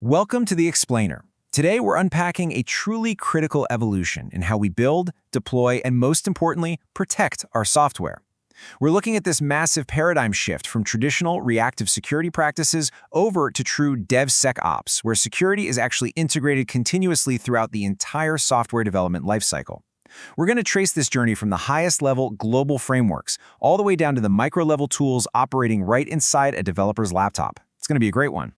Welcome to The Explainer. Today, we're unpacking a truly critical evolution in how we build, deploy, and most importantly, protect our software. We're looking at this massive paradigm shift from traditional reactive security practices over to true DevSecOps, where security is actually integrated continuously throughout the entire software development lifecycle. We're going to trace this journey from the highest level global frameworks all the way down to the micro-level tools operating right inside a developer's laptop. It's going to be a great one.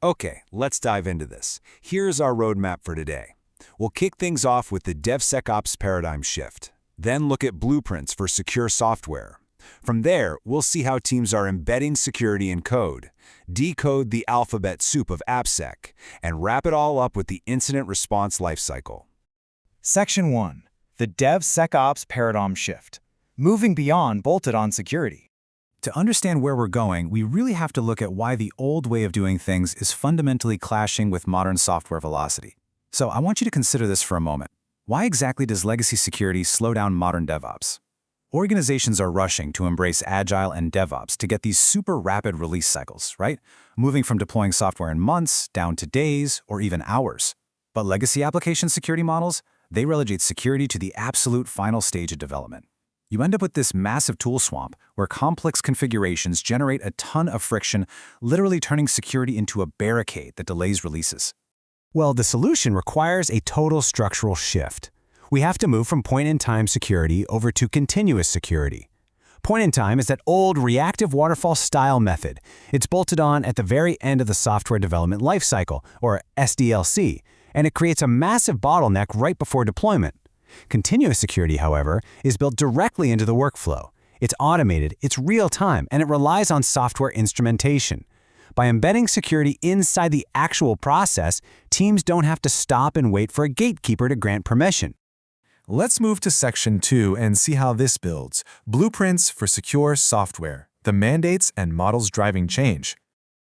Okay, let's dive into this. Here's our roadmap for today. We'll kick things off with the DevSecOps paradigm shift, then look at blueprints for secure software. From there, we'll see how teams are embedding security in code, decode the alphabet soup of AppSec, and wrap it all up with the incident response lifecycle. Section 1. The DevSecOps paradigm shift. Moving beyond bolted-on security. To understand where we're going, we really have to look at why the old way of doing things is fundamentally clashing with modern software velocity. So I want you to consider this for a moment. Why exactly does legacy security slow down modern DevOps? Organizations are rushing to embrace Agile and DevOps to get these super rapid release cycles, right? Moving from deploying software in months down to days or even hours. But legacy application security models, they relegate security to the absolute final stage of development. You end up with this massive tool swamp where complex configurations generate a ton of friction, literally turning security into a barricade that delays releases. Well, the solution requires a total structural shift. We have to move from point-in-time security over to continuous security. Point-in-time is that old reactive waterfall style method. It's bolted on at the very end of the software development lifecycle, or SDLC, and it creates a massive bottleneck right before deployment. Continuous security, however, is built directly into the workflow. It's automated, it's real-time, and it relies on software instrumentation. By embedding security inside the actual process, teams don't have to stop and wait for a gatekeeper to grant permission. Let's move to Section 2 and see how this builds. Blueprints for secure software, the mandates and models driving change.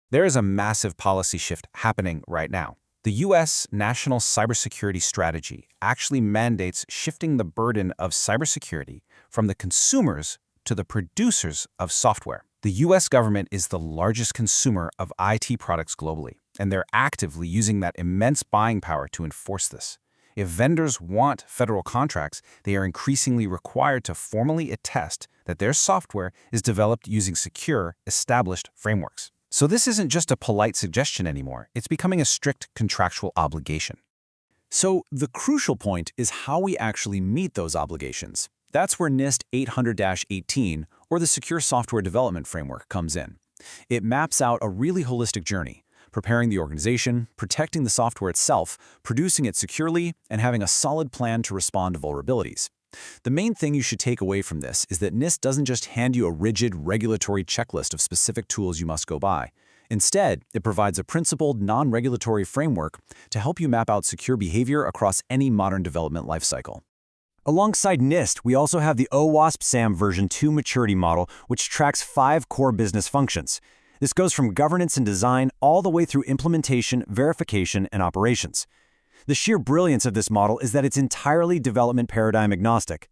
There is a massive policy shift happening right now. The U.S. National Cybersecurity Strategy actually mandates shifting the burden of cybersecurity from the consumers to the producers of software. The U.S. government is the largest consumer of IT products globally, and they're actively using that immense buying power to enforce this. If vendors want federal contracts, they are increasingly required to formally attest that their software is developed using secure, established frameworks. So this isn't just a polite suggestion anymore, it's becoming a strict contractual obligation. So the crucial point is how we actually meet those obligations. That's where NIST 800-18, or the Secure Software Development Framework, comes in. It maps out a really holistic journey, preparing the organization, protecting the software itself, producing it securely, and having a solid plan to respond to vulnerabilities. The main thing you should take away from this is that NIST doesn't just hand you a rigid regulatory checklist of specific tools you must go by. Instead, it provides a principled, non-regulatory framework to help you map out secure behavior across any modern development lifecycle. Alongside NIST, we also have the OWASP SAM version 2 maturity model, which tracks 5 core business functions. This goes from governance and design all the way through implementation, verification, and operations. The sheer brilliance of this model is that it's entirely development paradigm agnostic.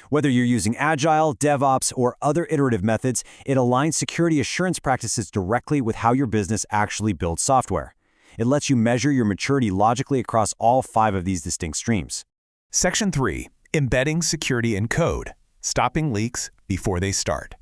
Whether you're using Agile, DevOps, or other iterative methods, it aligns security assurance practices directly with how your business actually builds software. It lets you measure your maturity logically across all 5 of these distinct streams. Section 3. Embedding security in code, stopping leaks before they start.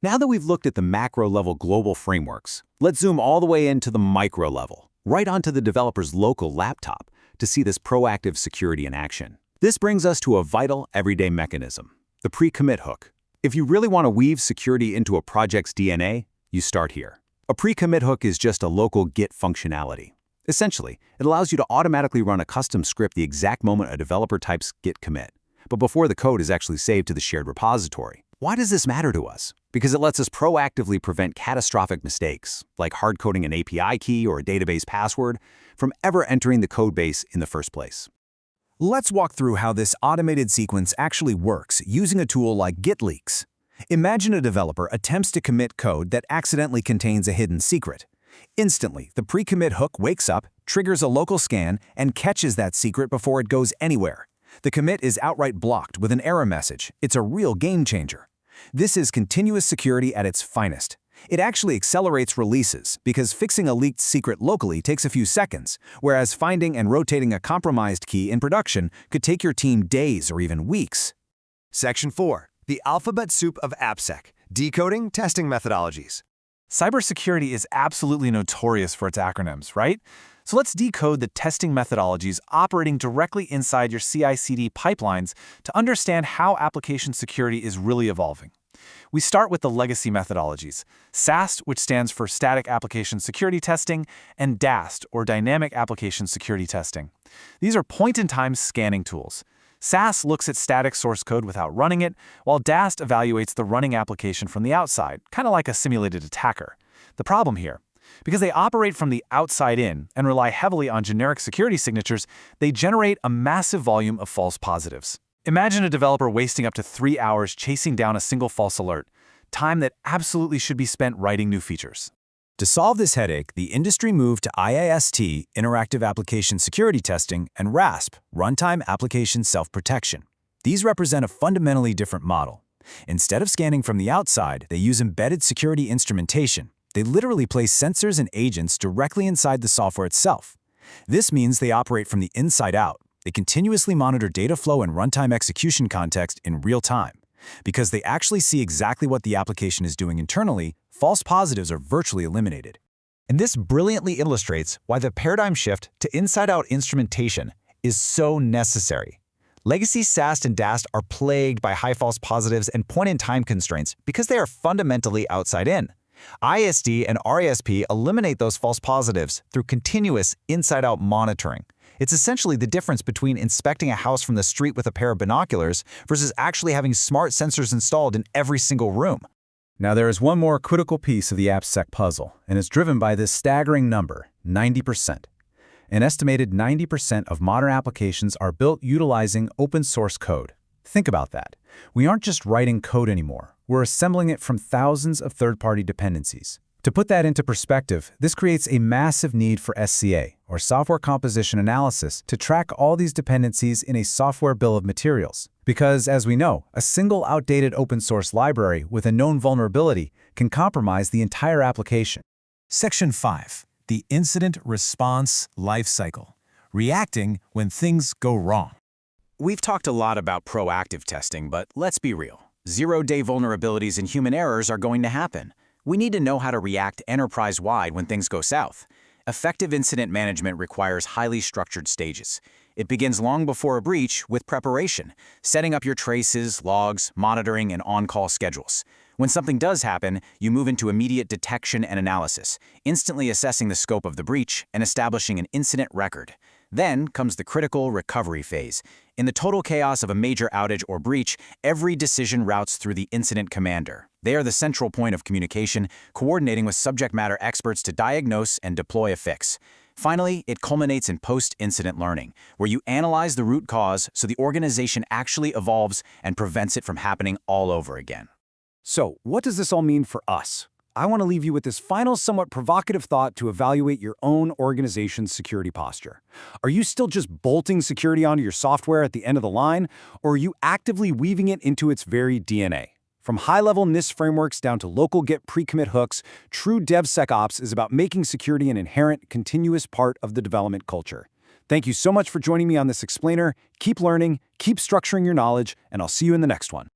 Now that we've looked at the macro-level global frameworks, let's zoom all the way into the micro-level, right onto the developer's local laptop, to see this proactive security in action. This brings us to a vital everyday mechanism, the pre-commit hook. If you really want to weave security into a project's DNA, you start here. A pre-commit hook is just a local Git functionality. Essentially, it allows you to automatically run a custom script the exact moment a developer types git commit, but before the code is actually saved to the shared repository. Why does this matter to us? Because it lets us proactively prevent catastrophic mistakes, like hard-coding an API key or a database password, from ever entering the code base in the first place. Let's walk through how this automated sequence actually works using a tool like Git leaks. Imagine a developer attempts to commit code that accidentally contains a hidden secret. Instantly, the pre-commit hook wakes up, triggers a local scan, and catches that secret before it goes anywhere. The commit is outright blocked with an error message. It's a real game changer. This is continuous security at its finest. It actually accelerates releases because fixing a leaked secret locally takes a few seconds, whereas finding and rotating a compromised key in production could take your team days or even weeks. Section 4. The alphabet soup of AppSec. Decoding testing methodologies. Cybersecurity is absolutely notorious for its acronyms, right? So let's decode the testing methodologies operating directly inside your CI/CD pipelines to understand how application security is really evolving. We start with the legacy methodologies, SAST, which stands for Static Application Security Testing, and DAST, or Dynamic Application Security Testing. These are point-in-time scanning tools. SAST looks at static source code without running it, while DAST evaluates the running application from the outside, kind of like a simulated attacker. The problem here, because they operate from the outside in and rely heavily on generic security signatures, they generate a massive volume of false positives. Imagine a developer wasting up to 3 hours chasing down a single false alert, time that absolutely should be spent writing new features. To solve this headache, the industry moved to IAST, Interactive Application Security Testing, and RASP, Runtime Application Self-Protection. These represent a fundamentally different model. Instead of scanning from the outside, they use embedded security instrumentation. They literally place sensors and agents directly inside the software itself. This means they operate from the inside out. They continuously monitor data flow and runtime execution context in real time. Because they actually see exactly what the application is doing internally, false positives are virtually eliminated. And this brilliantly illustrates why the paradigm shift to inside-out instrumentation is so necessary. Legacy SAST and DAST are plagued by high false positives and point-in-time constraints because they are fundamentally outside-in. ISD and RASP eliminate those false positives through continuous inside-out monitoring. It's essentially the difference between inspecting a house from the street with a pair of binoculars versus actually having smart sensors installed in every single room. Now there is one more critical piece of the AppSec puzzle, and it's driven by this staggering number, 90%. An estimated 90% of modern applications are built utilizing open source code. Think about that. We aren't just writing code anymore. We're assembling it from thousands of third-party dependencies. To put that into perspective, this creates a massive need for SCA, or Software Composition Analysis, to track all these dependencies in a software bill of materials. Because, as we know, a single outdated open-source library with a known vulnerability can compromise the entire application. Section 5. The Incident Response Lifecycle. Reacting when things go wrong. We've talked a lot about proactive testing, but let's be real. Zero-day vulnerabilities and human errors are going to happen. We need to know how to react enterprise-wide when things go south. Effective incident management requires highly structured stages. It begins long before a breach with preparation, setting up your traces, logs, monitoring, and on-call schedules. When something does happen, you move into immediate detection and analysis, instantly assessing the scope of the breach and establishing an incident record. Then comes the critical recovery phase. In the total chaos of a major outage or breach, every decision routes through the incident commander. They are the central point of communication, coordinating with subject matter experts to diagnose and deploy a fix. Finally, it culminates in post-incident learning, where you analyze the root cause so the organization actually evolves and prevents it from happening all over again. So, what does this all mean for us? I want to leave you with this final, somewhat provocative thought to evaluate your own organization's security posture. Are you still just bolting security onto your software at the end of the line, or are you actively weaving it into its very DNA? From high-level NIST frameworks down to local Git pre-commit hooks, true DevSecOps is about making security an inherent, continuous part of the development culture. Thank you so much for joining me on this explainer. Keep learning, keep structuring your knowledge, and I'll see you in the next one.